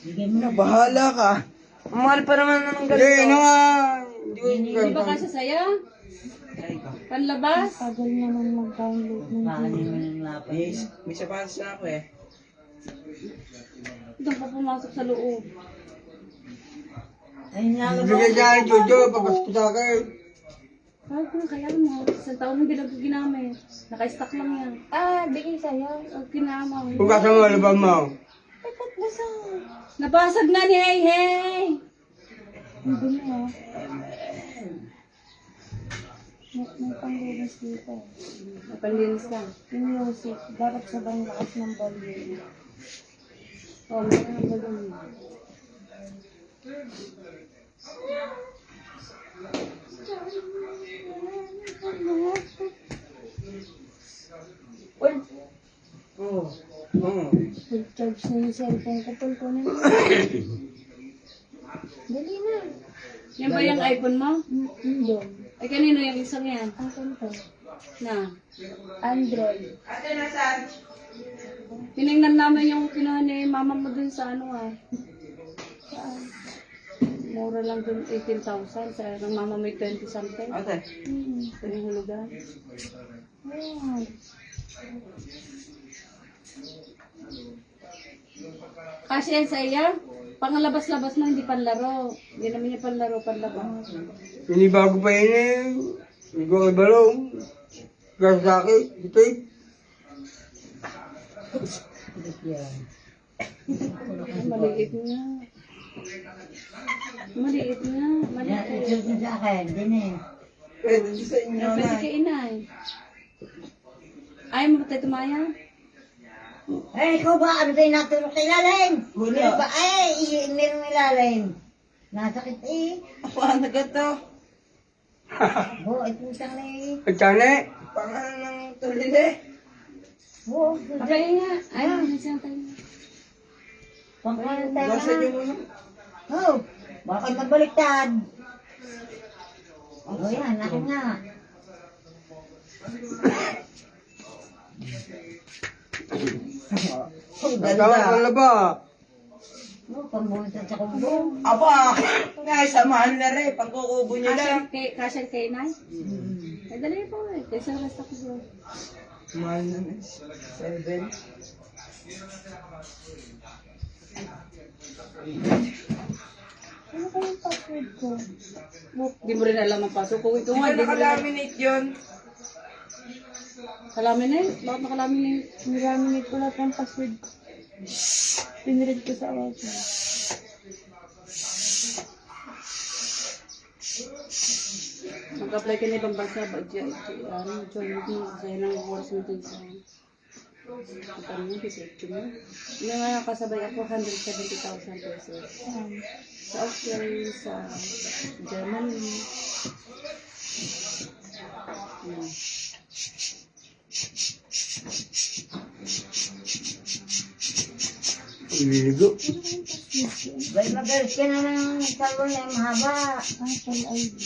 Bigyan mo na. Bahala ka. Mahal pa naman ng ganito. Hindi, ano nga. Di ba kasi saya? Panlabas? Tagal naman mag-download ng Kakanin mo ng lapay. Yes, may sapatos na ako eh. Doon ka pumasok sa loob. Ay, nalabas. Bigay ka ng Jojo, papasko sa akin. Kahit na kaya mo, isang taon na ginamit. Naka-stock lang yan. bigay sa'yo. Ang kinamaw. Kung kasa mo, alabang mo. Ba't basa? Nabasag na ni Hey Hey! Hindi na. May panggulis dito. Napanlinis ka. Yung music, dapat sabang lakas ng volume. Oo, meron ang balon. Well, Oo. Oo. full charge na yung cellphone ko. Full ko na. Dali na. Yan ba yung iPhone mo? Hindi. Ay, kanino yung isang yan? Ang kanto. Na. Android. Tinignan namin yung kinuha ni mama mo dun sa ano ah. Saan? Mura lang dun 18,000. Sa ng mama may 20 something. Ate. Sa yung hulugan. Ayan. Kasi yan sa iya, pangalabas-labas na hindi panlaro. Hindi namin yung panlaro, panlabas. Hindi bago pa yun eh. Hindi ko kay balong. Kaya sa akin, ito eh. Maliit nga. Maliit nga. Yan, Maliit. isuot mo sa akin. Din eh. Pwede sa inyo Pwede na. kay inay. Ayaw mo tayo tumaya? Eh, ikaw ba? Ano tayo natulog sa ilalim? Wala. Meron ba? Ay, meron ilalim. Nasakit eh. Paano ka to? Oo, ay putang na eh. At sana, pangalan ng tulili. Oo, Okay nga. Ay, nasaan tayo? pangkalan tayo Basta na. yung ano. Oo, bakit magbaliktad? Oo, yan, akin nga. Nagkawal ka na ba? Oo, pambuntad sa kubo. Aba, nga samahan na rin. Pagkukubo niya lang. Kasyan kay inay? Ay, dali po eh. Kaysa resta ko bro. Mahal na na. 7. Ano ba yung password ko? Hindi mo rin alam ang pasok ko. Ito nga, Hindi hindi mo rin alam. nakalaminate yun. Kalaminate? Bakit nakalaminate? Nilaminate ko lahat ng password. Pinirid ko sa awal. Mag-apply ka na ibang bansa ba? Ano, join mo. Kaya nang oras mo din sa... Ano mo, 18 mo? Ano nga kasabay ako, 170,000 pesos. Sa Austria, sa Germany. Hmm. Ililigo. Bay, magalit ka na ng salon na mahaba. Apple ID.